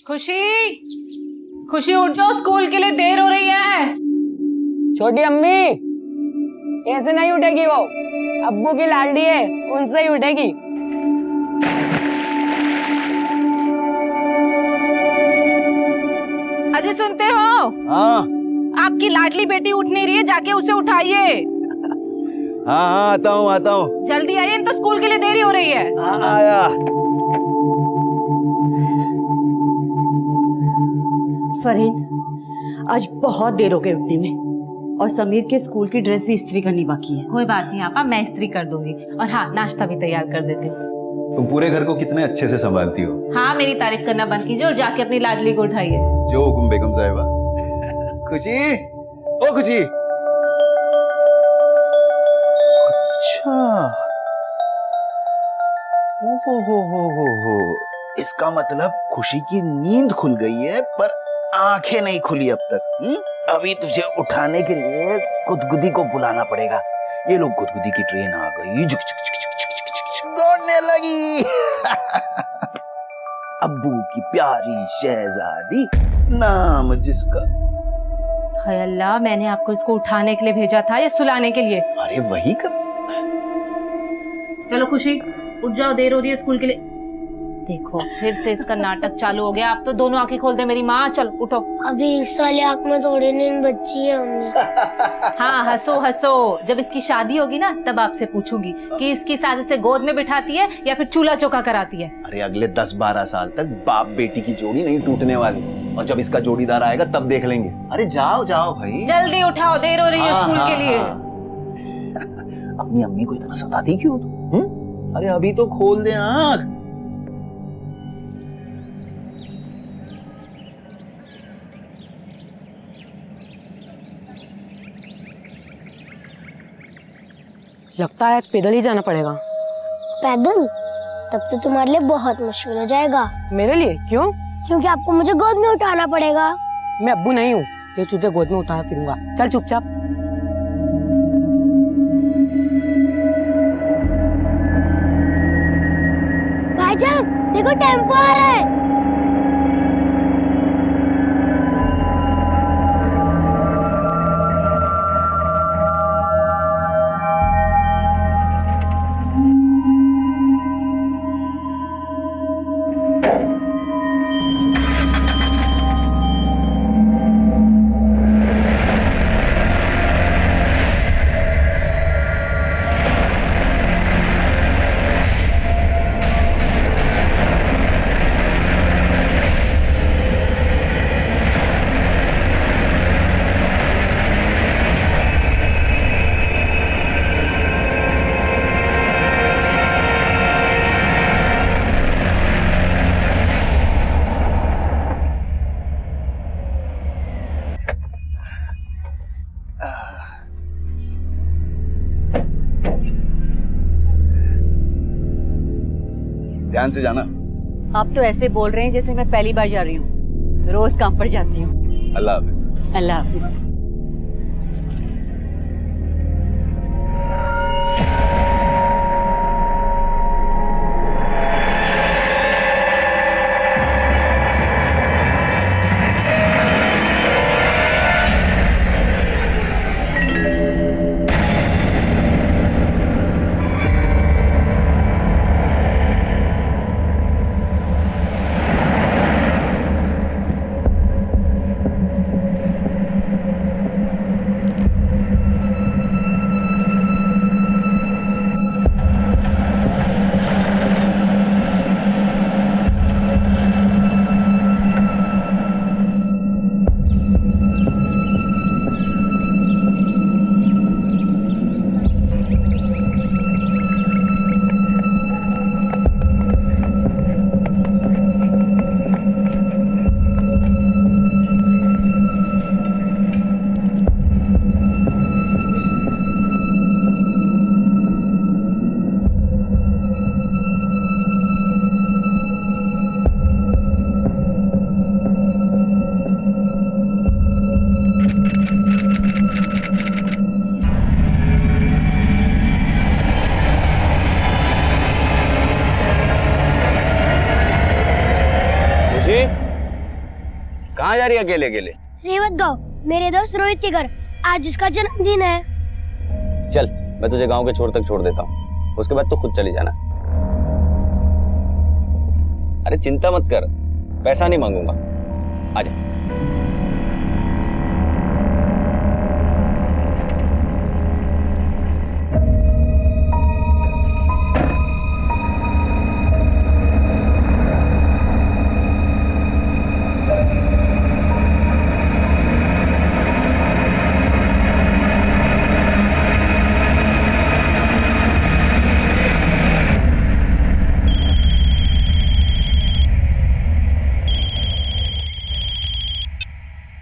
खुशी, खुशी उठ जाओ, स्कूल के लिए देर हो रही है। छोटी अम्मी ऐसे नहीं उठेगी, वो अब्बू की लाडली है, उनसे ही उठेगी। अजय सुनते हो? हाँ आपकी लाडली बेटी उठ नहीं रही है, जाके उसे उठाइए। हाँ हाँ, आता हूँ। जल्दी आइए, तो स्कूल के लिए देरी हो रही है। हाँ आया। फरहीन, आज बहुत देर हो गई उठने में और समीर के स्कूल की ड्रेस भी इस्त्री करनी बाकी है। कोई बात नहीं आपा, मैं इस्त्री कर दूंगी। और हाँ, नाश्ता भी तैयार कर देती हूँ। तुम पूरे घर को कितने अच्छे से संभालती हो। हाँ, मेरी तारीफ करना बंद कीजिए और जाके अपनी लाडली को उठाइए। जो हुकुम बेगम साहिबा। खुशी, ओ खुशी। अच्छा, हो। इसका मतलब खुशी की नींद खुल गई है पर आंखें नहीं खुली अब तक। अभी तुझे उठाने के लिए गुदगुदी को बुलाना पड़ेगा। ये लोग, गुदगुदी की ट्रेन आ गई, झुक झुक झुक झुक झुक झुक झुक झुक दौड़ने लगी। अब्बू की प्यारी शहजादी, नाम जिसका। हाय अल्लाह, मैंने आपको इसको उठाने के लिए भेजा था या सुलाने के लिए? अरे वही कब। चलो खुशी, उठ जाओ, देर हो रही है स्कूल के लिए। देखो फिर से इसका नाटक चालू हो गया। आप तो दोनों आंखें खोल दे मेरी माँ। चल उठो। अभी इस वाली आँख में थोड़ी नींद बच्ची है हमने। हाँ, हंसो हंसो। जब इसकी शादी होगी ना, तब आपसे पूछूंगी कि इसकी सास से गोद में बिठाती है या फिर चूल्हा चौका कराती है। अरे अगले 10-12 साल तक बाप बेटी की जोड़ी नहीं टूटने वाली, और जब इसका जोड़ीदार आएगा तब देख लेंगे। अरे जाओ जाओ भाई, जल्दी उठाओ, देर हो रही है स्कूल के लिए। अपनी अम्मी को इतना सताती क्यों तू? अरे अभी तो खोल दे आँख। लगता है आज पैदल ही जाना पड़ेगा। पैदल? तब तो तुम्हारे लिए बहुत मुश्किल हो जाएगा। मेरे लिए क्यों? क्योंकि आपको मुझे गोद में उठाना पड़ेगा। मैं अब्बू नहीं हूँ जो तुझे गोद में उठा फिरूंगा। चल चुपचाप। भाईजान देखो, टेम्पो आ रहा है। ध्यान से जाना। आप तो ऐसे बोल रहे हैं जैसे मैं पहली बार जा रही हूँ। रोज काम पर जाती हूँ। अल्लाह हाफिज। अल्लाह हाफिज। कहाँ जा रही है अकेले अकेले? रेवत गाँव, मेरे दोस्त रोहित के घर, आज उसका जन्मदिन है। चल मैं तुझे गांव के छोर तक छोड़ देता हूँ, उसके बाद तू खुद चली जाना। अरे चिंता मत कर, पैसा नहीं मांगूंगा, आजा।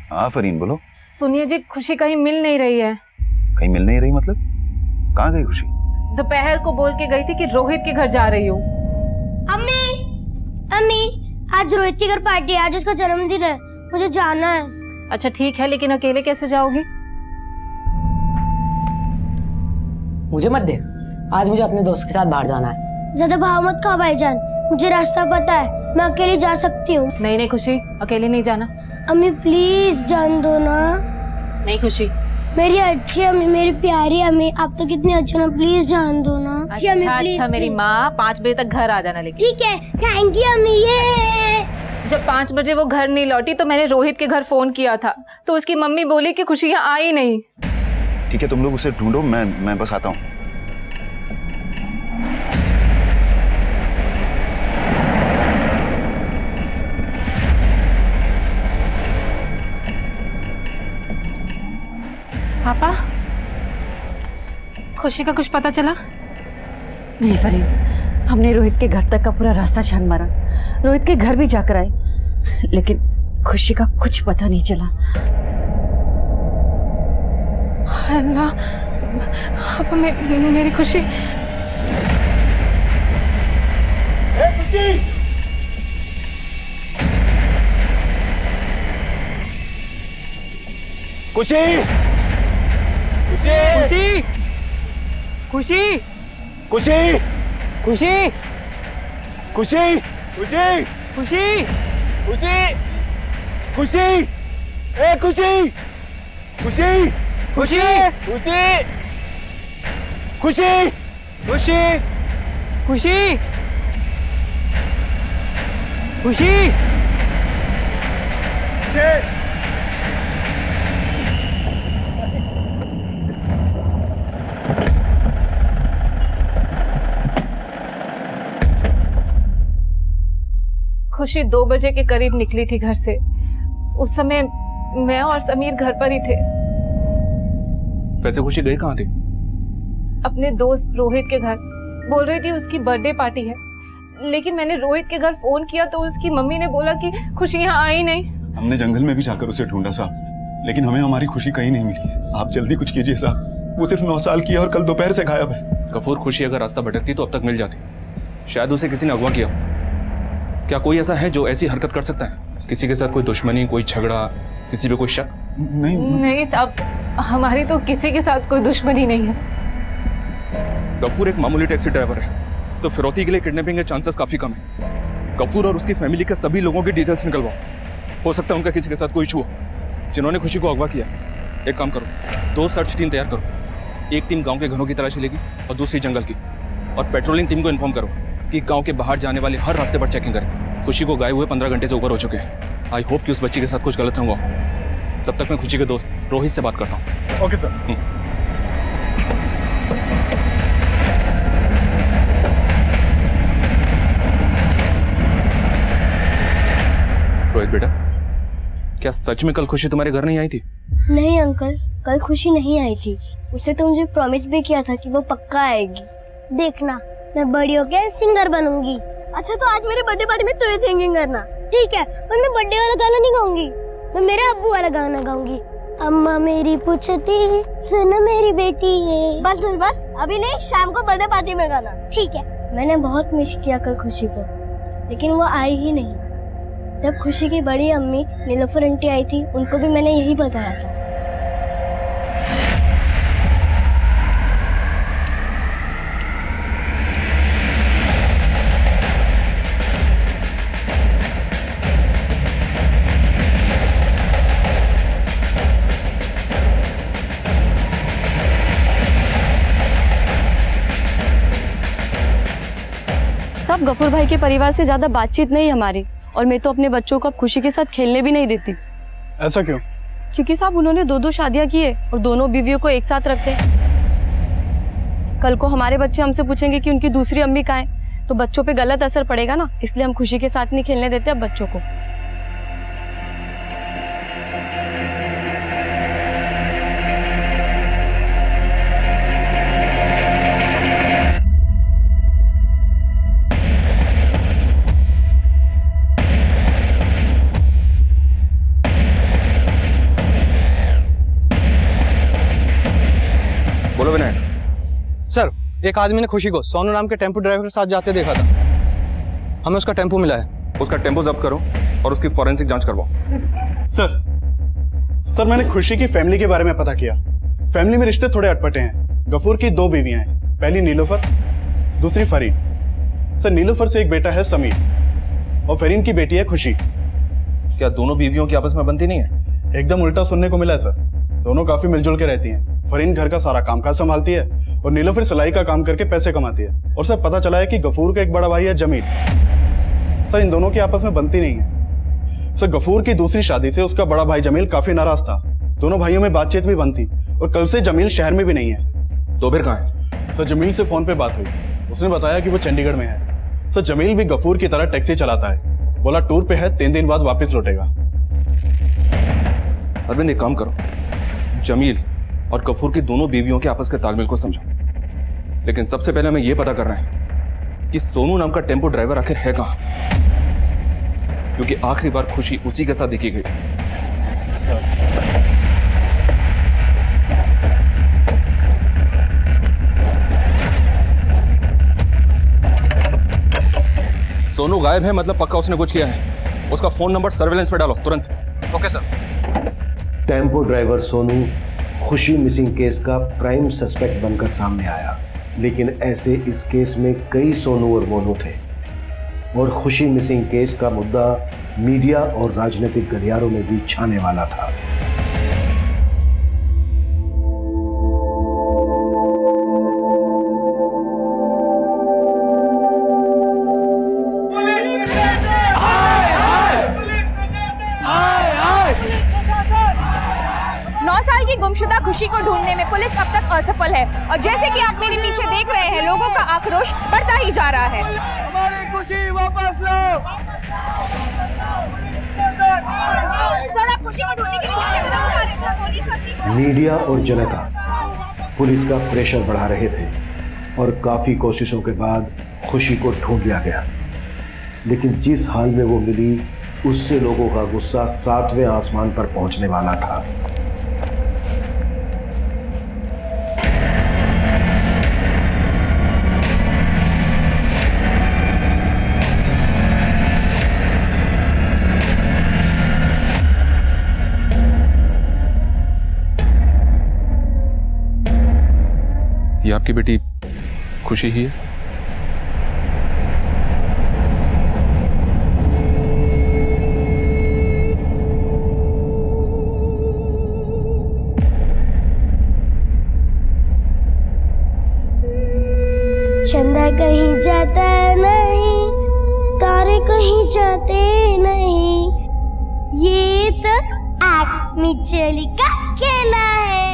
हाँ फरीन बोलो। सुनिए जी, खुशी कहीं मिल नहीं रही है। कहीं मिल नहीं रही मतलब? कहाँ गई खुशी? दोपहर को बोल के गई थी कि रोहित के घर जा रही हूँ। अम्मी, अम्मी, आज रोहित के घर पार्टी है, आज उसका जन्मदिन है, मुझे जाना है। अच्छा ठीक है, लेकिन अकेले कैसे जाओगी? मुझे मत देख, आज मुझे अपने दोस्त के साथ बाहर जाना है। ज्यादा भाव मत खा भाईजान, मुझे रास्ता पता है, मैं अकेले जा सकती हूँ। नहीं नहीं खुशी, अकेले नहीं जाना। अम्मी प्लीज जान दो ना। नहीं खुशी। मेरी अच्छी अम्मी, मेरी प्यारी अम्मी, आप तो कितनी अच्छी ना, प्लीज जान दो ना। अच्छी अम्मी, अच्छा प्लीज, अच्छा मेरी प्लीज। माँ, 5 बजे तक घर आ जाना। लेकिन ठीक है, थैंक यू अम्मी। ये जब 5 बजे वो घर नहीं लौटी तो मैंने रोहित के घर फोन किया था, तो उसकी मम्मी बोली कि खुशी यहाँ आई नहीं। ठीक है तुम लोग उसे ढूंढो, मैं बस आता हूँ। पापा, खुशी का कुछ पता चला? नहीं फरीन, हमने रोहित के घर तक का पूरा रास्ता छान मारा, रोहित के घर भी जाकर आए, लेकिन खुशी का कुछ पता नहीं चला। अल्लाह, अब मेरी खुशी। खुशी! खुशी, खुशी, खुशी! खुशी, खुशी! खुशी! खुशी, खुशी! खुशी! ए खुशी! खुशी! खुशी, खुशी! खुशी! खुशी, खुशी, खुशी। खुशी 2 बजे के करीब निकली थी घर से। उस समय मैं और समीर घर पर ही थे। वैसे खुशी गई कहाँ थी? अपने दोस्त रोहित के घर, बोल रही थी उसकी बर्थडे पार्टी है। लेकिन मैंने रोहित के घर फोन किया तो उसकी मम्मी ने बोला कि खुशी यहाँ आई नहीं। हमने जंगल में भी जाकर उसे ढूंढा साहब, लेकिन हमें हमारी खुशी कहीं नहीं मिली। आप जल्दी कुछ कीजिए साहब, वो सिर्फ 9 साल की है और कल दोपहर से गायब है। गफूर, खुशी अगर रास्ता भटकती तो अब तक मिल जाती। शायद उसे किसी ने अगवा किया। क्या कोई ऐसा है जो ऐसी हरकत कर सकता है? किसी के साथ कोई दुश्मनी, कोई झगड़ा, किसी पे कोई शक? नहीं साहब, हमारी तो किसी के साथ कोई दुश्मनी नहीं है। गफूर एक मामूली टैक्सी ड्राइवर है, तो फिरौती के लिए किडनैपिंग के चांसेस काफी कम है। गफूर और उसकी फैमिली के सभी लोगों की डिटेल्स निकलवाओ। हो सकता है उनका किसी के साथ कोई इशू हो जिन्होंने खुशी को अगवा किया। एक काम करो, 2 सर्च टीम तैयार करो। एक टीम गांव के घरों की तलाशी लेगी और दूसरी जंगल की। और पेट्रोलिंग टीम को इन्फॉर्म करो कि गांव के बाहर जाने वाले हर रास्ते पर चेकिंग करें। खुशी को गायब हुए 15 घंटे से ऊपर हो चुके हैं। आई होप कि उस बच्ची के साथ कुछ गलत ना हुआ। तब तक मैं खुशी के दोस्त रोहित से बात करता हूँ। Okay sir. रोहित बेटा, क्या सच में कल खुशी तुम्हारे घर नहीं आई थी? नहीं अंकल, कल खुशी नहीं आई थी। उसने तो मुझे प्रॉमिस भी किया था कि वो पक्का आएगी। देखना, मैं बड़ी होकर सिंगर बनूंगी। अच्छा, तो आज मेरे बर्थडे पार्टी में तुम्हें सिंगिंग करना। ठीक है, पर मैं बर्थडे वाला गाना नहीं गाऊंगी, मैं मेरे अब्बू वाला गाना गाऊंगी। अम्मा मेरी पूछती सुन मेरी बेटी है। बस बस बस, अभी नहीं, शाम को बर्थडे पार्टी में गाना। ठीक है। मैंने बहुत मिस किया कल खुशी को, लेकिन वो आई ही नहीं। जब खुशी की बड़ी अम्मी नीलोफर आंटी आई थी, उनको भी मैंने यही बताया था। साहब गफूर भाई के परिवार से ज्यादा बातचीत नहीं हमारी, और मैं तो अपने बच्चों को अब खुशी के साथ खेलने भी नहीं देती। ऐसा क्यों? क्योंकि साहब उन्होंने 2-2 शादियां की है और दोनों बीवियों को एक साथ रखते हैं। कल को हमारे बच्चे हमसे पूछेंगे कि उनकी दूसरी अम्मी कहाँ है, तो बच्चों पे गलत असर पड़ेगा ना, इसलिए हम खुशी के साथ नहीं खेलने देते अब बच्चों को। बोलो विनायक। सर, एक आदमी ने खुशी को सोनू नाम के टेम्पो ड्राइवर के साथ जाते देखा था। हमें उसका टेम्पो मिला है। उसका टेम्पो जब्त करो और उसकी फॉरेंसिक जांच करवाओ। सर मैंने खुशी की फैमिली के बारे में पता किया। फैमिली में रिश्ते थोड़े अटपटे हैं। गफूर की 2 बीवियां हैं, पहली नीलोफर, दूसरी फरीन। सर, नीलोफर से एक बेटा है समीर और फरीन की बेटी है खुशी। क्या दोनों बीवियों की आपस में बनती नहीं है? एकदम उल्टा सुनने को मिला है सर। दोनों काफी मिलजुल के रहती हैं। फरीन घर का सारा कामकाज संभालती है और नीलोफर सिलाई का काम करके पैसे कमाती है। और सर, पता चला है कि गफूर का एक बड़ा भाई है जमील। सर, इन दोनों की आपस में बनती नहीं है। सर, गफूर की दूसरी शादी से उसका बड़ा भाई जमील काफी नाराज था। दोनों भाइयों में बातचीत भी बंद थी और कल से जमील शहर में भी नहीं है। तो फिर कहाँ है? सर, जमील से फोन पे बात हुई। उसने बताया कि वो चंडीगढ़ में है। सर, जमील भी गफूर की तरह टैक्सी चलाता है। बोला टूर पे है, 3 दिन बाद वापस लौटेगा। अरविंद, एक काम करो, जमील और गफूर की दोनों बीवियों के आपस के तालमेल को समझो। लेकिन सबसे पहले हमें यह पता करना है कि सोनू नाम का टेम्पो ड्राइवर आखिर है कहां, क्योंकि आखिरी बार खुशी उसी के साथ देखी गई। सोनू गायब है, मतलब पक्का उसने कुछ किया है। उसका फोन नंबर सर्वेलेंस पे डालो तुरंत। Okay sir. Tempo driver Sonu खुशी मिसिंग केस का प्राइम सस्पेक्ट बनकर सामने आया, लेकिन ऐसे इस केस में कई सोनू और मोनू थे और खुशी मिसिंग केस का मुद्दा मीडिया और राजनीतिक गलियारों में भी छाने वाला था। गुमशुदा खुशी को ढूंढने में पुलिस अब तक असफल है और जैसे कि आप मेरे पीछे देख रहे हैं, लोगों का आक्रोश बढ़ता ही जा रहा है। हमारी खुशी वापस लो। सर, आप खुशी को ढूंढने के लिए मीडिया और जनता पुलिस का प्रेशर बढ़ा रहे थे और काफी कोशिशों के बाद खुशी को ढूंढ लिया गया, लेकिन जिस हाल में वो मिली उससे लोगों का गुस्सा 7वें आसमान पर पहुंचने वाला था। ये आपकी बेटी खुशी ही है? चंदा कहीं जाता नहीं, तारे कहीं जाते नहीं, ये तो आग मिचली का खेला है।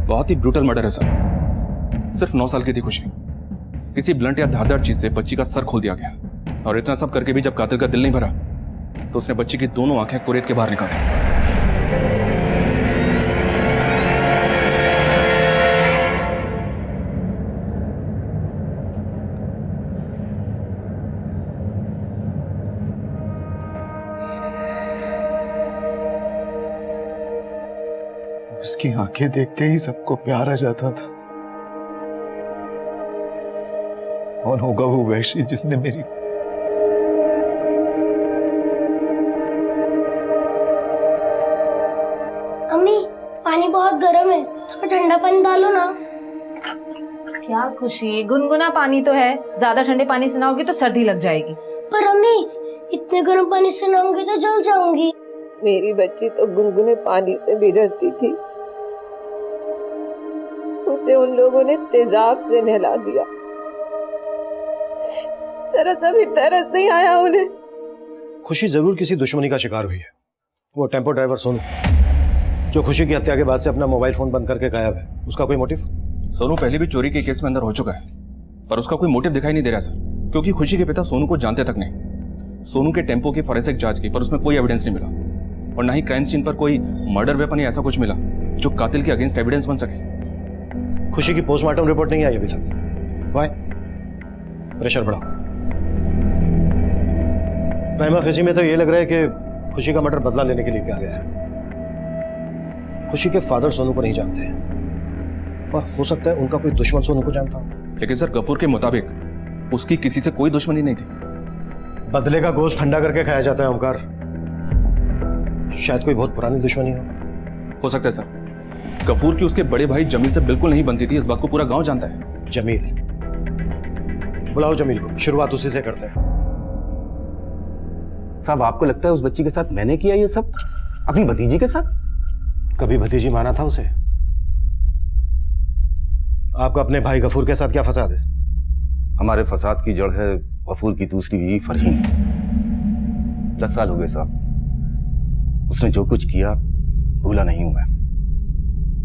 बहुत ही ब्रूटल मर्डर है सर। सिर्फ 9 साल की थी खुशी। किसी ब्लंट या धारदार चीज से बच्ची का सर खोल दिया गया और इतना सब करके भी जब कातिल का दिल नहीं भरा तो उसने बच्ची की दोनों आंखें कुरेद के बाहर निकाली। उसकी आंखें देखते ही सबको प्यार आ जाता था। कौन होगा वो वैशी जिसने मेरी अम्मी, पानी पानी बहुत गर्म है, थोड़ा ठंडा पानी डालो ना। क्या खुशी, गुनगुना पानी तो है, ज्यादा ठंडे पानी से नहाओगी तो सर्दी लग जाएगी। पर अम्मी, इतने गर्म पानी से नहाऊंगी तो जल जाऊंगी। मेरी बच्ची तो गुनगुने पानी से भी डरती थी, उसे उन लोगों ने तेजाब से नहला दिया। जरा सा भी तरस नहीं आया उन्हें। खुशी जरूर किसी दुश्मनी का शिकार हुई है। वो टेम्पो ड्राइवर सोनू, जो खुशी की हत्या के बाद से अपना मोबाइल फोन बंद करके गायब है, उसका कोई मोटिव? सोनू पहले भी चोरी के केस में अंदर हो चुका है, पर उसका कोई मोटिव दिखाई नहीं दे रहा सर, क्योंकि खुशी के पिता सोनू को जानते तक नहीं। सोनू के टेम्पो की फॉरेंसिक जांच की, पर उसमें कोई एविडेंस नहीं मिला, और ना ही क्राइम सीन पर कोई मर्डर वेपन या ऐसा कुछ मिला जो कातिल के अगेंस्ट एविडेंस बन सके। खुशी की पोस्टमार्टम रिपोर्ट नहीं आई अभी तक। वाई? प्रेशर बढ़ाओ। प्राइमा फेसी में तो ये लग रहा है कि खुशी का मर्डर बदला लेने के लिए किया गया है। खुशी के फादर सोनू को नहीं जानते, और हो सकता है उनका कोई दुश्मन सोनू को जानता हो। लेकिन सर गफूर के मुताबिक उसकी किसी से कोई दुश्मनी नहीं थी। बदले का गोश्त ठंडा करके खाया जाता है ओमकार, शायद कोई बहुत पुरानी दुश्मनी हो सकता है सर। गफूर की उसके बड़े भाई जमील से बिल्कुल नहीं बनती थी, इस बात को पूरा गांव जानता है। जमील? बुलाओ जमील को, शुरुआत उसी से करते हैं। साहब आपको लगता है उस बच्ची के साथ मैंने किया ये सब, अपनी भतीजी के साथ? कभी भतीजी माना था उसे? आपका अपने भाई गफूर के साथ क्या फसाद है? हमारे फसाद की जड़ है गफूर की दूसरी बीवी फरहीन। 10 साल हो गए साहब, उसने जो कुछ किया भूला नहीं हूं मैं।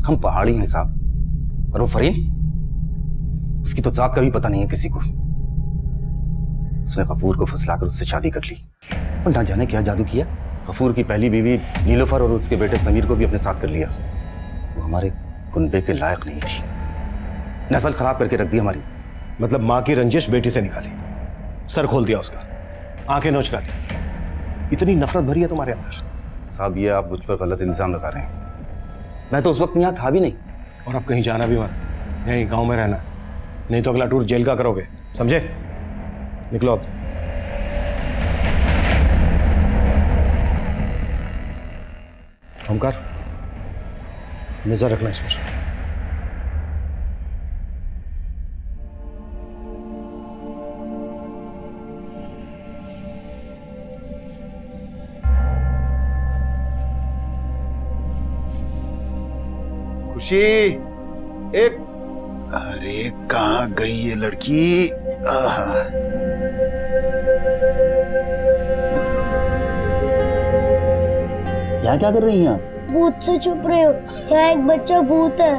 हम पहाड़ी हैं साहब, और वो फरहीन, उसकी तो जात का भी पता नहीं है किसी को। उसने गफूर को फुसलाकर उससे शादी कर ली, और ना जाने क्या जादू किया। गफूर की पहली बीवी नीलोफर और उसके बेटे समीर को भी अपने साथ कर लिया। वो हमारे कुनबे के लायक नहीं थी, नस्ल खराब करके रख दी हमारी। मतलब माँ की रंजिश बेटी से निकाली, सर खोल दिया उसका, आंखें नोच डाली। इतनी नफरत भरी है तुम्हारे अंदर? साहब ये आप मुझ पर गलत इल्जाम लगा रहे हैं, मैं तो उस वक्त यहाँ था भी नहीं। और अब कहीं जाना भी मत, यहीं गांव में रहना, नहीं तो अगला टूर जेल का करोगे, समझे? निकलो अब। ओमकार, नजर रखना इस पर। खुशी, एक, अरे कहाँ गई ये लड़की? यहाँ क्या कर रही हैं आप? भूत से छुप रहे हो, यहाँ एक बच्चा भूत है।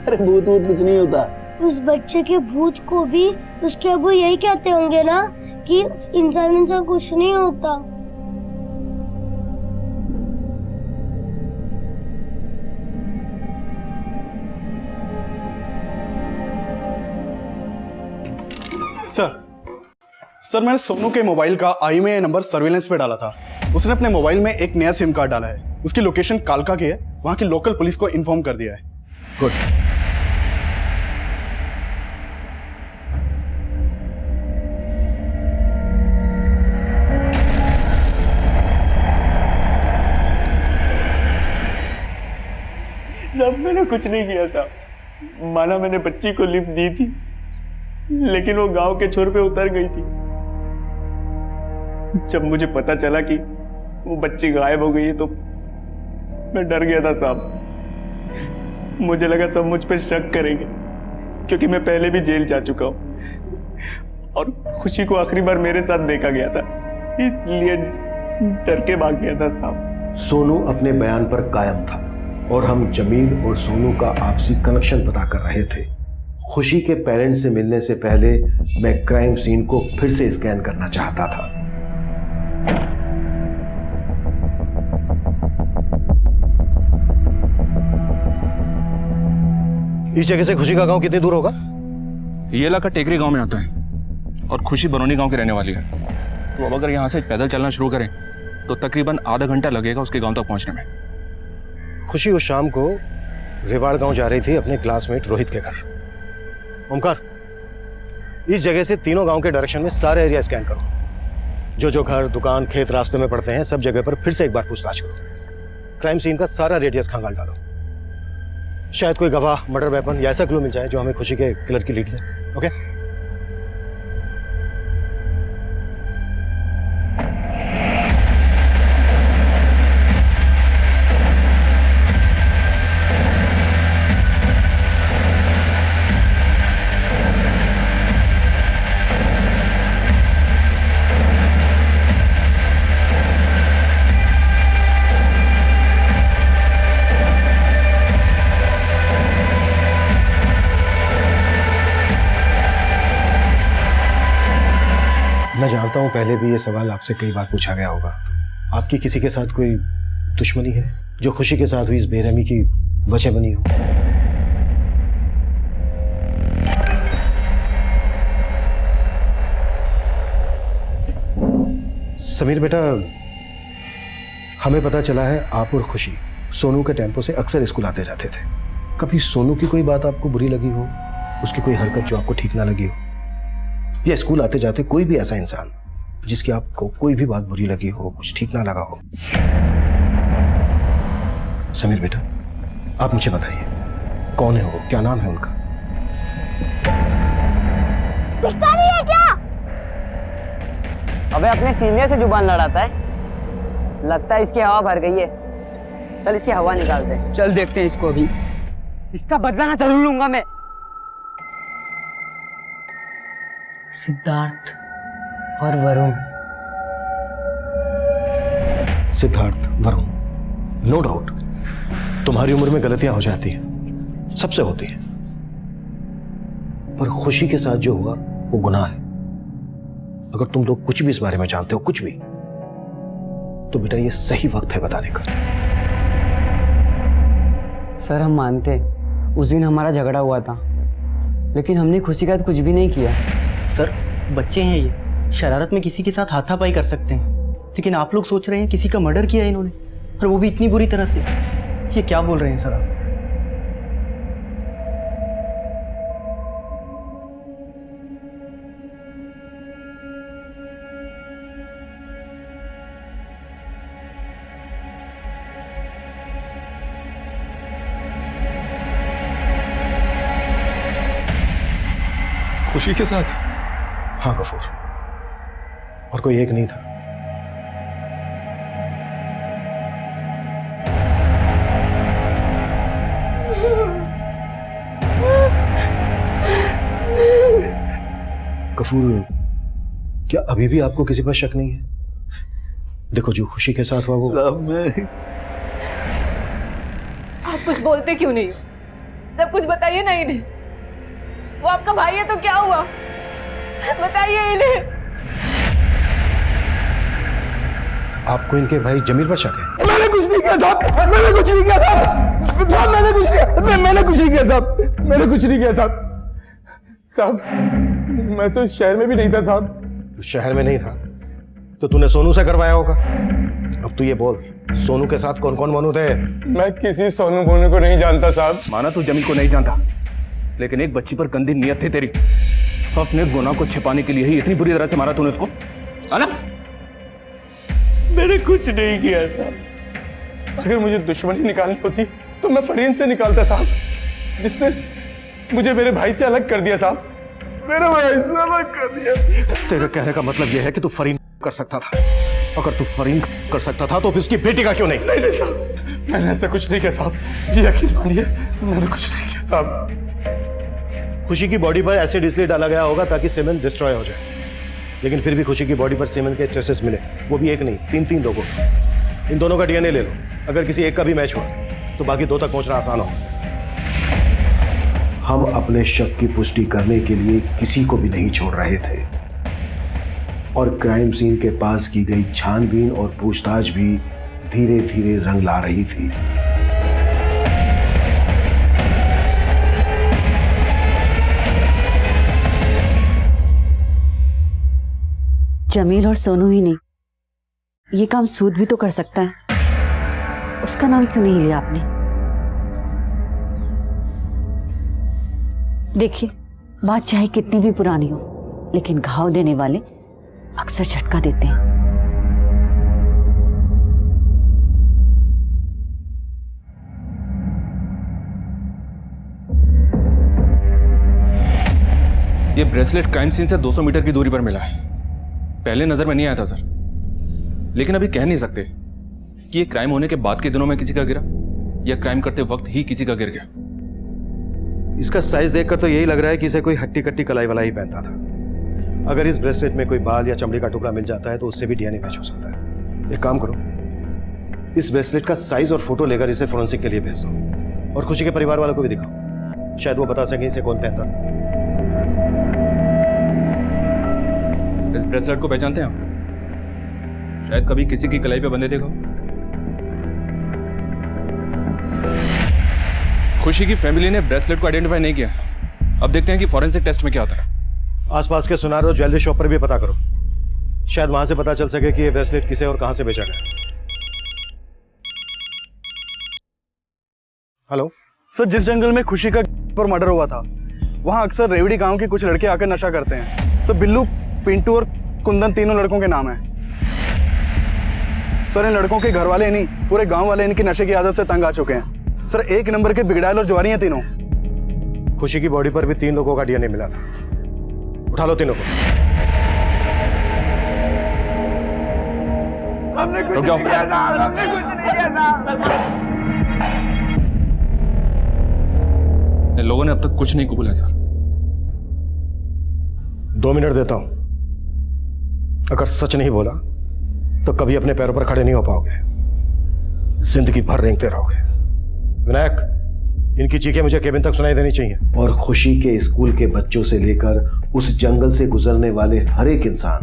अरे भूत कुछ नहीं होता। उस बच्चे के भूत को भी उसके अब्बू यही कहते होंगे ना कि इंसान कुछ नहीं होता। सर मैंने सोनू के मोबाइल का IMEI नंबर सर्विलेंस पे डाला था। उसने अपने मोबाइल में एक नया सिम कार्ड डाला है, उसकी लोकेशन कालका की है, वहां की लोकल पुलिस को इन्फॉर्म कर दिया है। गुड। साहब मैंने कुछ नहीं किया साहब, माना मैंने बच्ची को लिफ्ट दी थी, लेकिन वो गांव के छोर पे उतर गई थी। जब मुझे पता चला कि वो बच्ची गायब हो गई है तो मैं डर गया था साहब। मुझे लगा सब मुझ पर शक करेंगे, क्योंकि मैं पहले भी जेल जा चुका हूं और खुशी को आखिरी बार मेरे साथ देखा गया था, इसलिए डर के भाग गया था साहब। सोनू अपने बयान पर कायम था और हम जमील और सोनू का आपसी कनेक्शन पता कर रहे थे। खुशी के पेरेंट्स से मिलने से पहले मैं क्राइम सीन को फिर से स्कैन करना चाहता था। इस जगह से खुशी का गांव कितनी दूर होगा? ये इलाका टेकरी गांव में आता है और खुशी बरौनी गांव की रहने वाली है। तो अब अगर यहाँ से पैदल चलना शुरू करें तो तकरीबन आधा घंटा लगेगा उसके गांव तक पहुंचने में। खुशी उस शाम को रेवाड़ गांव जा रही थी अपने क्लासमेट रोहित के घर। ओमकार, इस जगह से तीनों गांव के डायरेक्शन में सारे एरिया स्कैन करो। जो जो घर, दुकान, खेत रास्ते में पड़ते हैं, सब जगह पर फिर से एक बार पूछताछ करो। क्राइम सीन का सारा रेडियस खंगाल डालो। शायद कोई गवाह, मर्डर वेपन या ऐसा क्लू मिल जाए जो हमें खुशी के किलर की लीड दे। ओके? मैं जानता हूं पहले भी ये सवाल आपसे कई बार पूछा गया होगा। आपकी किसी के साथ कोई दुश्मनी है जो खुशी के साथ हुई इस बेरहमी की वजह बनी हो? समीर बेटा, हमें पता चला है आप और खुशी सोनू के टेम्पो से अक्सर स्कूल आते जाते थे। कभी सोनू की कोई बात आपको बुरी लगी हो, उसकी कोई हरकत जो आपको ठीक ना लगी हो, या स्कूल आते जाते कोई भी ऐसा इंसान जिसकी आपको कोई भी बात बुरी लगी हो, कुछ ठीक ना लगा हो? समीर बेटा, आप मुझे बताइए, कौन है वो, क्या नाम है उनका? दिखता नहीं है क्या? अबे अपने सीनियर से जुबान लड़ाता है, लगता है इसकी हवा भर गई है। चल इसकी हवा निकालते हैं। चल देखते हैं इसको भी, इसका बदला ना जरूर लूंगा मैं। सिद्धार्थ और वरुण। सिद्धार्थ, वरुण, नो डाउट तुम्हारी उम्र में गलतियां हो जाती हैं, सबसे होती है, पर खुशी के साथ जो हुआ वो गुनाह है। अगर तुम लोग कुछ भी इस बारे में जानते हो, कुछ भी, तो बेटा ये सही वक्त है बताने का। सर हम मानते हैं उस दिन हमारा झगड़ा हुआ था, लेकिन हमने खुशी का कुछ भी नहीं किया। सर बच्चे हैं ये, शरारत में किसी के साथ हाथापाई कर सकते हैं, लेकिन आप लोग सोच रहे हैं किसी का मर्डर किया है इन्होंने, और वो भी इतनी बुरी तरह से। ये क्या बोल रहे हैं सर आप? खुशी के साथ? हाँ गफूर, और कोई एक नहीं था। गफूर, क्या अभी भी आपको किसी पर शक नहीं है? देखो जो खुशी के साथ हुआ वो आप कुछ बोलते क्यों नहीं? सब कुछ बताइए ना इन्हें। वो आपका भाई है तो क्या हुआ, बताइए इन्हें। आपको इनके भाई जमीर पर शक है? मैंने कुछ नहीं किया साहब, मैंने कुछ नहीं किया साहब, साहब मैंने कुछ नहीं, मैंने कुछ नहीं किया साहब, मैंने कुछ नहीं किया साहब। साहब मैं तो शहर में भी नहीं था साहब। तू शहर में नहीं था तो तूने सोनू से करवाया होगा। अब तू ये बोल, सोनू के साथ कौन कौन मोनू थे? मैं किसी सोनू मोनू को नहीं जानता साहब। माना तू जमील को नहीं जानता, लेकिन एक बच्ची पर गंदी नियत थी तेरी। अपने गुनाह को छिपाने के लिए ही इतनी बुरी तरह से मारा तूने उसको, है ना? मैंने कुछ नहीं किया साहब। अगर मुझे दुश्मनी निकालनी होती तो मैं फरीन से निकालता साहब, जिसने मुझे मेरे भाई से अलग कर दिया साहब, मेरे भाई से अलग कर दिया। तेरे कहने का मतलब यह है कि तू फरीन कर सकता था। अगर तू फरीन कर सकता था तो फिर उसकी बेटी का क्यों नहीं? नहीं साहब, मैंने ऐसा कुछ नहीं किया साहब, जी यकीन मानिए मैंने कुछ नहीं किया साहब। खुशी की बॉडी पर एसिड इसलिए डाला गया होगा ताकि सीमेंट डिस्ट्रॉय हो जाए, लेकिन फिर भी खुशी की बॉडी पर सीमेंट के ट्रेसेस मिले, वो भी एक नहीं, तीन लोगों। इन दोनों का डीएनए ले लो, अगर किसी एक का भी मैच हुआ तो बाकी दो तक पहुंचना आसान हो। हम अपने शक की पुष्टि करने के लिए किसी को भी नहीं छोड़ रहे थे, और क्राइम सीन के पास की गई छानबीन और पूछताछ भी धीरे धीरे रंग ला रही थी। जमील और सोनू ही नहीं, ये काम सूद भी तो कर सकता है। उसका नाम क्यों नहीं लिया आपने? देखिए, बात चाहे कितनी भी पुरानी हो, लेकिन घाव देने वाले अक्सर झटका देते हैं। ये ब्रेसलेट क्राइम सीन से 200 मीटर की दूरी पर मिला है। पहले नजर में नहीं आया था सर, लेकिन अभी कह नहीं सकते कि ये क्राइम होने के बाद के दिनों में किसी का गिरा या क्राइम करते वक्त ही किसी का गिर गया। इसका साइज देखकर तो यही लग रहा है कि इसे कोई हट्टी कट्टी कलाई वलाई पहनता था। अगर इस ब्रेसलेट में कोई बाल या चमड़ी का टुकड़ा मिल जाता है तो उससे भी डीएनए मैच हो सकता है। एक काम करो, इस ब्रेसलेट का साइज और फोटो लेकर इसे फोरेंसिक के लिए भेज दो और खुशी के परिवार वालों को भी दिखाओ, शायद वो बता सकें इसे कौन पहनता था। इस ब्रेसलेट को पहचानते हैं आप? शायद कभी किसी की कलाई पे बंधे देखो। खुशी की फैमिली ने ब्रेसलेट को आइडेंटिफाई नहीं किया। अब देखते हैं कि फॉरेंसिक टेस्ट में क्या होता है। आसपास के सुनार और ज्वेलरी शॉप पर भी पता करो, शायद वहां से पता चल सके कि ये ब्रेसलेट किसे और कहां से बेचा गया। हेलो सर, जिस जंगल में खुशी का पर मर्डर हुआ था वहां अक्सर रेवड़ी गांव के कुछ लड़के आकर नशा करते हैं। सर बिल्लू, पिंटू और कुंदन तीनों लड़कों के नाम हैं। सर इन लड़कों के घर वाले नहीं, पूरे गांव वाले इनकी नशे की आदत से तंग आ चुके हैं। सर एक नंबर के बिगड़ैल और ज्वारी हैं तीनों। खुशी की बॉडी पर भी 3 लोगों का डीएनए मिला था। उठा लो तीनों को। हमने कुछ नहीं किया था, हमने कुछ नहीं किया था। लोगों ने अब तक कुछ नहीं कबूला है सर। 2 मिनट देता हूं, अगर सच नहीं बोला तो कभी अपने पैरों पर खड़े नहीं हो पाओगे, जिंदगी भर रेंगते रहोगे। विनायक, इनकी चीखें मुझे केबिन तक सुनाई देनी चाहिए। और खुशी के स्कूल के बच्चों से लेकर उस जंगल से गुजरने वाले हर एक इंसान,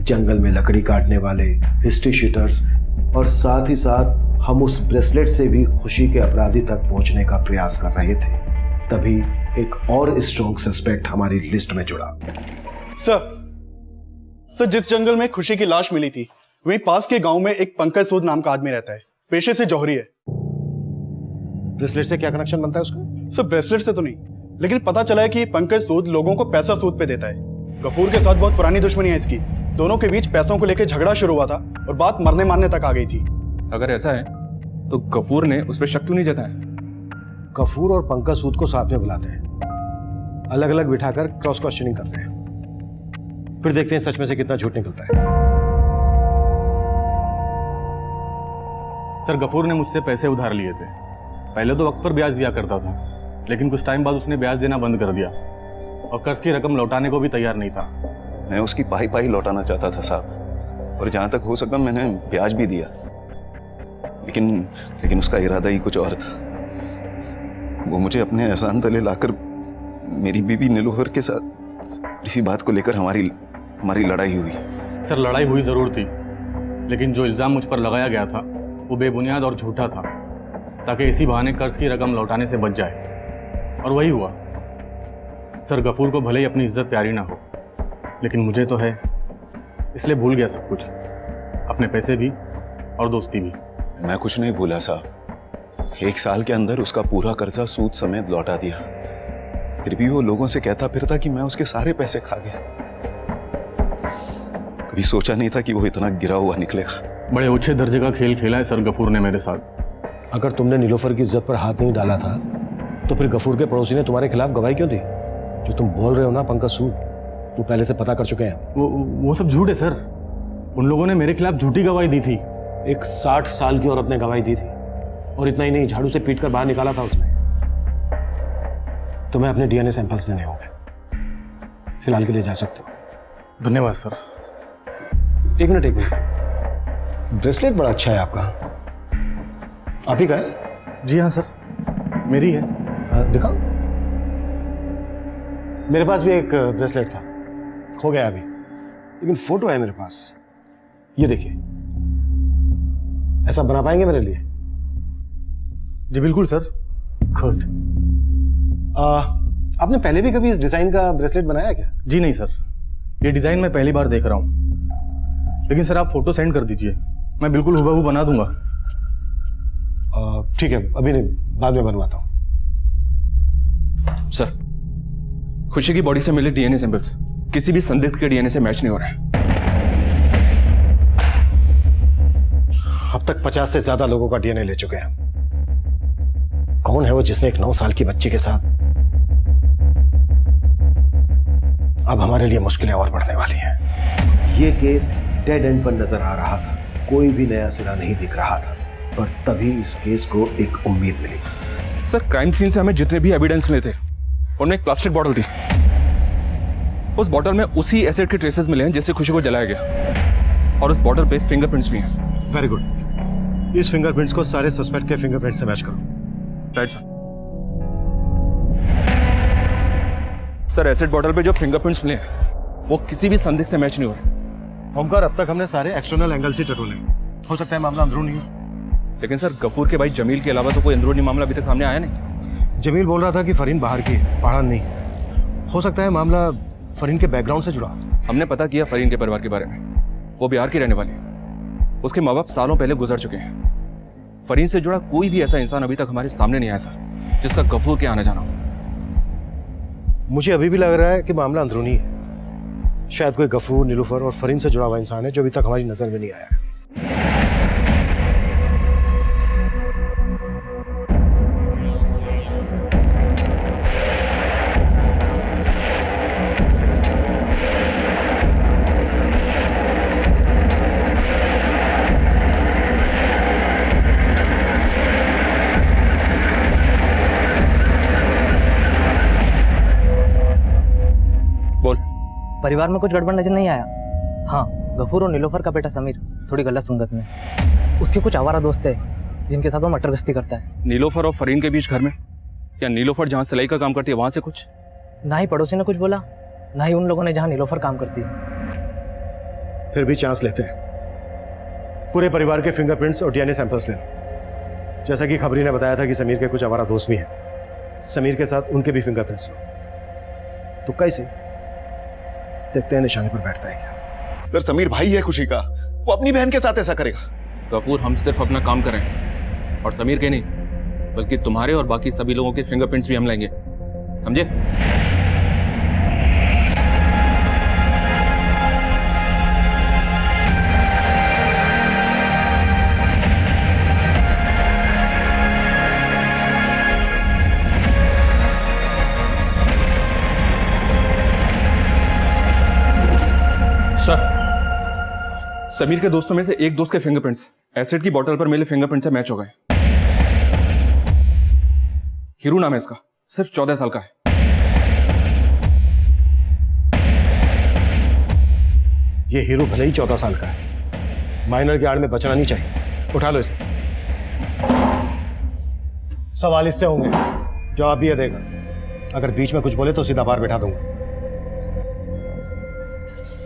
जंगल में लकड़ी काटने वाले, हिस्ट्री शीटर्स और साथ ही साथ हम उस ब्रेसलेट से भी खुशी के अपराधी तक पहुंचने का प्रयास कर रहे थे। तभी एक और स्ट्रॉन्ग सस्पेक्ट हमारी लिस्ट में जुड़ा। सर जिस जंगल में खुशी की लाश मिली थी वहीं पास के गांव में एक पंकज सूद नाम का आदमी रहता है, पेशे से जौहरी है। ब्रेसलेट से क्या कनेक्शन बनता है उसका? सर ब्रेसलेट से तो नहीं, लेकिन पता चला है कि पंकज सूद लोगों को पैसा सूद पे देता है। गफूर के साथ बहुत पुरानी दुश्मनी है इसकी। दोनों के बीच पैसों को लेकर झगड़ा शुरू हुआ था और बात मरने मारने तक आ गई थी। अगर ऐसा है तो गफूर ने उस पर शक क्यों नहीं जताया? गफूर और पंकज सूद को साथ में बुलाते हैं, अलग अलग बिठाकर क्रॉस क्वेश्चनिंग करते हैं, फिर देखते हैं सच में से कितना झूठ निकलता है। सर गफूर ने मुझसे पैसे उधार लिए थे। पहले तो वक्त पर ब्याज दिया करता था, लेकिन कुछ टाइम बाद उसने ब्याज देना बंद कर दिया और कर्ज की रकम लौटाने को भी तैयार नहीं था। मैं उसकी पाई पाई लौटाना चाहता था साहब, और जहां तक हो सका मैंने ब्याज भी दिया, लेकिन उसका इरादा ही कुछ और था। वो मुझे अपने एहसान तले लाकर मेरी बीवी नीलोफर के साथ इसी बात को लेकर हमारी लड़ाई हुई। सर लड़ाई हुई जरूर थी, लेकिन जो इल्जाम मुझ पर लगाया गया था वो बेबुनियाद और झूठा था, ताकि इसी बहाने कर्ज की रकम लौटाने से बच जाए, और वही हुआ। सर गफूर को भले ही अपनी इज्जत प्यारी ना हो, लेकिन मुझे तो है, इसलिए भूल गया सब कुछ, अपने पैसे भी और दोस्ती भी। मैं कुछ नहीं भूला साहब। 1 साल के अंदर उसका पूरा कर्जा सूद समेत लौटा दिया। फिर भी वो लोगों से कहता फिरता कि मैं उसके सारे पैसे खा गया। कभी सोचा नहीं था कि वो इतना गिरा हुआ निकलेगा। बड़े ऊंचे दर्जे का खेल खेला है सर गफूर ने मेरे साथ। अगर तुमने नीलोफर की इज्जत पर हाथ नहीं डाला था तो फिर गफूर के पड़ोसी ने तुम्हारे खिलाफ गवाही क्यों दी? जो तुम बोल रहे हो ना पंकज सूद, वो पहले से पता कर चुके हैं। वो सब झूठ है सर। उन लोगों ने मेरे खिलाफ झूठी गवाही दी थी। एक 60 साल की औरत ने गवाही दी थी, और इतना ही नहीं, झाड़ू से पीट कर बाहर निकाला था उसने। तुम्हें अपने डीएनए सैंपल्स देने होंगे। फिलहाल के लिए जा सकते हो। धन्यवाद सर। एक मिनट, ब्रेसलेट बड़ा अच्छा है आपका। आप ही का है? जी हाँ सर, मेरी है। दिखाओ। मेरे पास भी एक ब्रेसलेट था, खो गया अभी, लेकिन फोटो है मेरे पास। ये देखिए, ऐसा बना पाएंगे मेरे लिए? जी बिल्कुल सर। गुड। आपने पहले भी कभी इस डिजाइन का ब्रेसलेट बनाया क्या? जी नहीं सर, ये डिजाइन मैं पहली बार देख रहा हूँ, लेकिन सर आप फोटो सेंड कर दीजिए, मैं बिल्कुल हुबहू बना दूंगा। ठीक है, अभी नहीं, बाद में बनवाता हूँ। सर खुशी की बॉडी से मिले डीएनए सैंपल्स किसी भी संदिग्ध के डीएनए से मैच नहीं हो रहा है। अब तक 50 से ज्यादा लोगों का डीएनए ले चुके हैं। कौन है वो जिसने एक 9 साल की बच्ची के साथ अब हमारे लिए मुश्किलें और बढ़ने वाली हैं। ये केस डेड एंड पर नजर आ रहा था, कोई भी नया सिरा नहीं दिख रहा था, पर तभी इस केस को एक उम्मीद मिली। सर, क्राइम सीन से हमें जितने भी एविडेंस मिले थे उनमें एक प्लास्टिक बॉटल थी। उस बॉटल में उसी एसिड के ट्रेसेस मिले हैं जिससे खुशी को जलाया गया, और उस बॉटल पे फिंगरप्रिंट्स भी हैं। Very good. इस फिंगरप्रिंट्स को सारे सस्पेक्ट के फिंगरप्रिंट से मैच करो। Right sir. Sir, acid bottle पे जो फिंगरप्रिंट्स मिले हैं वो किसी भी संदिग्ध से मैच नहीं हो रहे। ओमकार, अब तक हमने सारे एक्सटर्नल एंगल से टटोले, हो सकता है मामला अंदरूनी हो। लेकिन सर, गफूर के भाई जमील के अलावा तो कोई अंदरूनी मामला अभी तक सामने आया नहीं। जमील बोल रहा था कि फरीन बाहर की है, पहाड़ नहीं। हो सकता है मामला फरीन के बैकग्राउंड से जुड़ा। हमने पता किया फरीन के परिवार के बारे में। वो बिहार की रहने वाली है। उसके माँ बाप सालों पहले गुजर चुके हैं। फरीन से जुड़ा कोई भी ऐसा इंसान अभी तक हमारे सामने नहीं आया सर, जिसका गफूर के आना जाना हो। मुझे अभी भी लग रहा है कि मामला अंदरूनी है। शायद कोई गफूर, नीलूफर और फरीन से जुड़ा हुआ इंसान है जो अभी तक हमारी नजर में नहीं आया है। परिवार में कुछ गड़बड़ नजर नहीं आया? हाँ, गफूर और नीलोफर का बेटा समीर थोड़ी गलत संगत में। उसके कुछ आवारा दोस्त है जिनके साथ वो मटर गश्ती करता है। नीलोफर और फरीन के बीच घर में, या नीलोफर जहाँ सिलाई का काम करती है वहां से कुछ? ना ही पड़ोसी ने कुछ बोला, ना ही उन लोगों ने जहाँ नीलोफर काम करती है। फिर भी चांस लेते हैं। पूरे परिवार के फिंगरप्रिंट्स और डीएनए सैंपल्स ले लो। जैसा कि खबरी ने बताया था कि समीर के कुछ आवारा दोस्त भी हैं, समीर के साथ उनके भी फिंगरप्रिंट्स लो। तो कैसे देखते हैं निशाने पर बैठता है क्या। सर, समीर भाई है खुशी का, वो अपनी बहन के साथ ऐसा करेगा? गफूर, हम सिर्फ अपना काम करें, और समीर के नहीं बल्कि तुम्हारे और बाकी सभी लोगों के फिंगरप्रिंट्स भी हम लेंगे, समझे? सर, समीर के दोस्तों में से एक दोस्त के फिंगरप्रिंट्स एसिड की बोतल पर मिले फिंगरप्रिंट से मैच हो गए। हीरू नाम है इसका, सिर्फ 14 साल का है। ये हीरू भले ही 14 साल का है, माइनर की आड़ में बचना नहीं चाहिए। उठा लो इसे। सवाल इससे होंगे, जवाब भी ये देगा। अगर बीच में कुछ बोले तो सीधा बाहर बैठा दूंगा।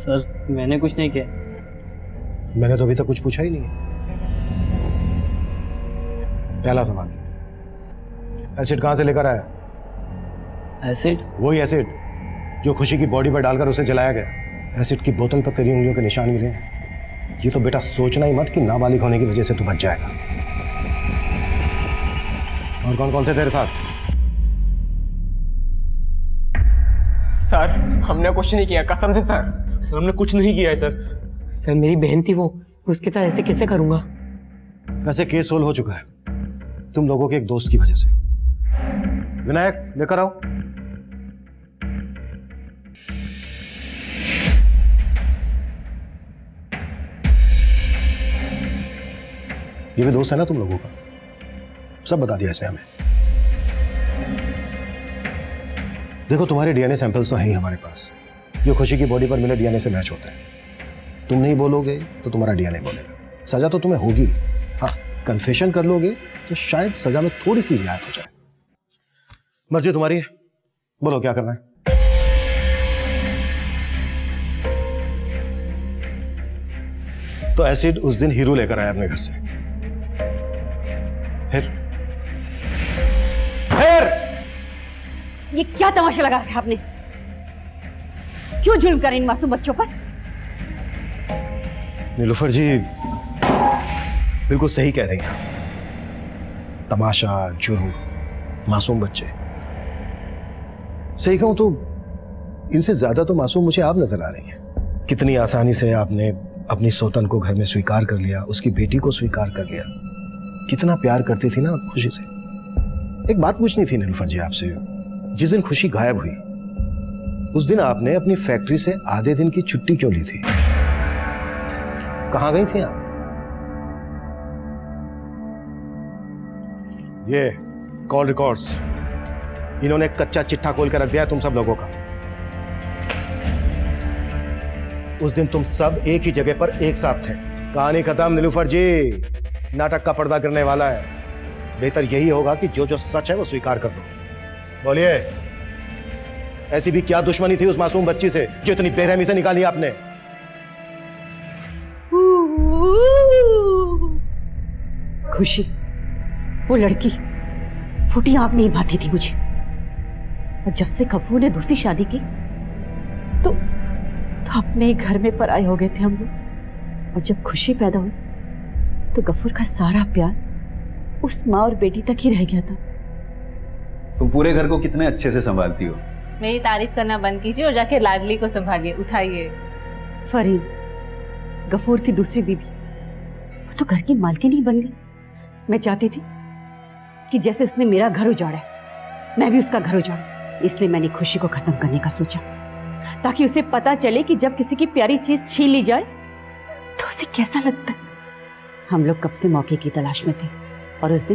सर, मैंने कुछ नहीं किया। मैंने तो अभी तक कुछ पूछा ही नहीं है। पहला सवाल, एसिड कहां से लेकर आया? एसिड? वही एसिड जो खुशी की बॉडी पर डालकर उसे जलाया गया। एसिड की बोतल पर तेरी उंगलियों के निशान मिले हैं। ये तो बेटा सोचना ही मत कि नाबालिग होने की वजह से तू बच जाएगा। और कौन कौन थे तेरे साथ? सर, हमने कुछ नहीं किया, कसम से सर। सर, हमने कुछ नहीं किया है सर। सर, मेरी बहन थी वो, उसके साथ ऐसे कैसे करूंगा? वैसे केस सोल्व हो चुका है तुम लोगों के एक दोस्त की वजह से। विनायक, लेकर आओ। ये भी दोस्त है ना तुम लोगों का? सब बता दिया इसने हमें। देखो, तुम्हारे डीएनए सैंपल्स तो हैं ही हमारे पास, जो खुशी की बॉडी पर मिले डीएनए से मैच होते हैं। तुम नहीं बोलोगे तो तुम्हारा डीएनए बोलेगा। सजा तो तुम्हें होगी। हाँ, कन्फेशन कर लोगे तो शायद सजा में थोड़ी सी रियायत हो जाए। मर्जी तुम्हारी है, बोलो क्या करना है। तो एसिड उस दिन हीरू लेकर आया अपने घर से। फिर ये क्या तमाशा लगा रखा है आपने? क्यों जुल्म करें इन मासूम बच्चों पर? नीलूफर जी बिल्कुल सही कह रही हैं। तमाशा, जुर्म, मासूम बच्चे। सही कहूं तो इनसे ज्यादा तो मासूम मुझे आप नजर आ रही हैं। कितनी आसानी से आपने अपनी सौतन को घर में स्वीकार कर लिया, उसकी बेटी को स्वीकार कर लिया। कितना प्यार करती थी ना आप खुशी से। एक बात पूछनी थी नीलूफर जी आपसे, जिस दिन खुशी गायब हुई उस दिन आपने अपनी फैक्ट्री से आधे दिन की छुट्टी क्यों ली थी? कहां गई थी आप? ये कॉल रिकॉर्ड्स इन्होंने कच्चा चिट्ठा खोल कर रख दिया है तुम सब लोगों का। उस दिन तुम सब एक ही जगह पर एक साथ थे। कहानी खत्म नीलूफर जी, नाटक का पर्दा गिरने वाला है। बेहतर यही होगा कि जो जो सच है वो स्वीकार कर दो। बोलिए, ऐसी भी क्या दुश्मनी थी उस मासूम बच्ची से जो इतनी बेरहमी से निकाली आपने? खुशी, वो लड़की फूटी आंख नहीं भाती थी मुझे। और जब से गफूर ने दूसरी शादी की तो अपने ही घर में पराए हो गए थे हम लोग। और जब खुशी पैदा हुई तो गफूर का सारा प्यार उस माँ और बेटी तक ही रह गया था। तुम पूरे घर को कितने अच्छे से संभालती हो। मेरी तारीफ करना बंद कीजिए और जाके लाडली को संभालिए, उठाइए। फरीन, गफूर की दूसरी बीवी, वो तो घर की मालकिन ही बन गई। मैं चाहती थी कि जैसे उसने मेरा घर उजाड़ा है मैं भी उसका घर उजाड़ूं। इसलिए मैंने खुशी को खत्म करने का सोचा, ताकि उसे पता चले कि जब किसी की प्यारी चीज छीन ली जाए तो उसे कैसा लगता है। हम लोग कब से मौके की तलाश में थे और उस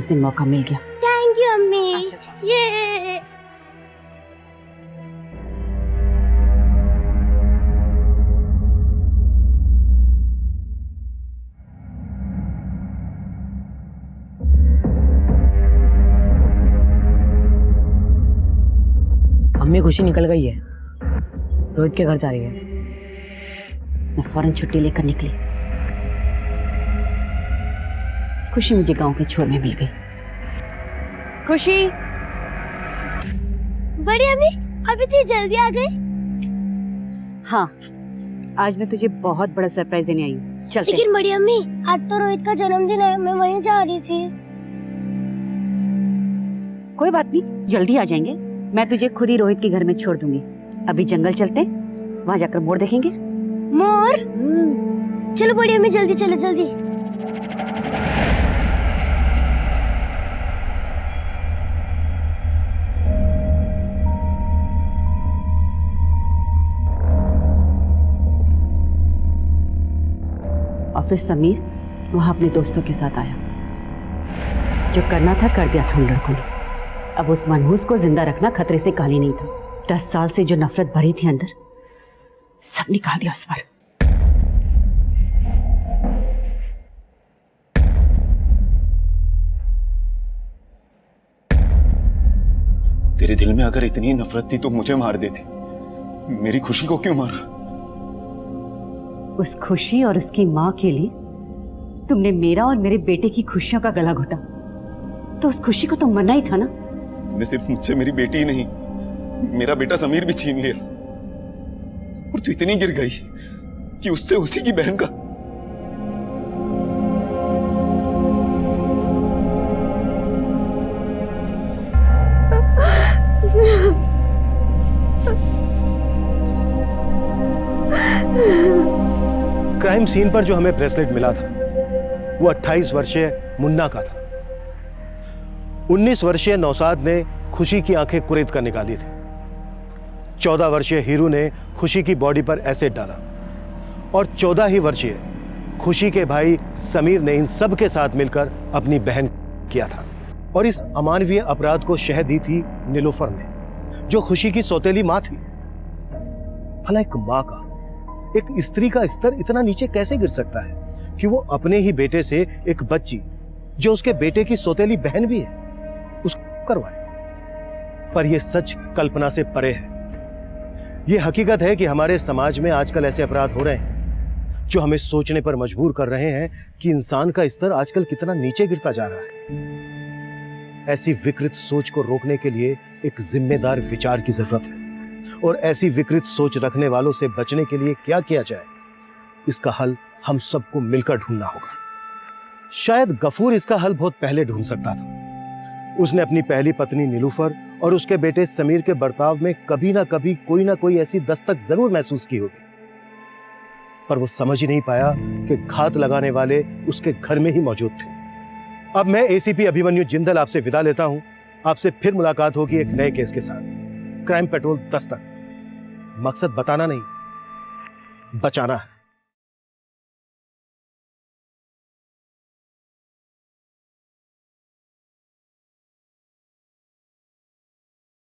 दिन मौका मिल गया। थैंक यू अम्मी। ये अम्मी खुशी निकल गई है, रोहित के घर जा रही है। मैं फौरन छुट्टी लेकर निकली। खुशी मुझे गांव के छोर में मिल गई। खुशी, बड़ी अम्मी अभी इतनी जल्दी आ गई? हाँ, आज मैं तुझे बहुत बड़ा सरप्राइज देने आई हूँ। चलते। लेकिन बड़ी अम्मी, आज तो रोहित का जन्मदिन है, मैं वहीं जा रही थी। कोई बात नहीं, जल्दी आ जाएंगे। मैं तुझे खुद ही रोहित के घर में छोड़ दूंगी। अभी जंगल चलते, वहां जाकर मोर देखेंगे। मोर? चलो बड़ी अम्मी, जल्दी चलो जल्दी। और फिर समीर वहां अपने दोस्तों के साथ आया। जो करना था कर दिया था उन लड़कों ने। अब उस मनहूस को जिंदा रखना खतरे से खाली नहीं था। 10 साल से जो नफरत भरी थी अंदर, सब निकाल दिया उस पर। तेरे दिल में अगर इतनी नफरत थी तो मुझे मार देती। मेरी खुशी को क्यों मारा? उस खुशी और उसकी माँ के लिए तुमने मेरा और मेरे बेटे की खुशियों का गला घोटा, तो उस खुशी को तो मरना ही था ना। तूने सिर्फ मुझसे मेरी बेटी ही नहीं, मेरा बेटा समीर भी छीन लिया। और तू इतनी गिर गई कि उससे उसी की बहन का। क्राइम सीन पर जो हमें ब्रेसलेट मिला था वो 28 वर्षीय मुन्ना का था। 19 वर्षीय नौसाद ने खुशी की आंखें कुरेद कर निकाली थी। 14 वर्षीय हीरू ने खुशी की बॉडी पर एसिड डाला और 14 ही वर्षीय खुशी के भाई समीर ने इन सब के साथ मिलकर अपनी बहन किया था। और इस अमानवीय अपराध को शह दी थी नीलूफर ने, जो खुशी की सौतेली मां थी। भला एक मां का, एक स्त्री का स्तर इतना नीचे कैसे गिर सकता है कि वो अपने ही बेटे से एक बच्ची, जो उसके बेटे की सौतेली बहन भी है, उसको करवाए। पर यह सच कल्पना से परे है। यह हकीकत है कि हमारे समाज में आजकल ऐसे अपराध हो रहे हैं जो हमें सोचने पर मजबूर कर रहे हैं कि इंसान का स्तर आजकल कितना नीचे गिरता जा रहा है। ऐसी विकृत सोच को रोकने के लिए एक जिम्मेदार विचार की जरूरत है, और ऐसी विकृत सोच रखने वालों से बचने के लिए क्या किया जाए, इसका हल हम सबको मिलकर ढूंढना होगा। शायद गफूर इसका हल बहुत पहले ढूंढ सकता था। उसने अपनी पहली पत्नी नीलूफर और उसके बेटे समीर के बर्ताव में कभी ना कभी कोई ना कोई ऐसी दस्तक जरूर महसूस की होगी, पर वो समझ ही नहीं पाया कि घात लगाने वाले उसके घर में ही मौजूद थे। अब मैं एसीपी अभिमन्यु जिंदल आपसे विदा लेता हूं। आपसे फिर मुलाकात होगी एक नए केस के साथ। Crime petrol Dastak. मकसद बताना नहीं, बचाना है।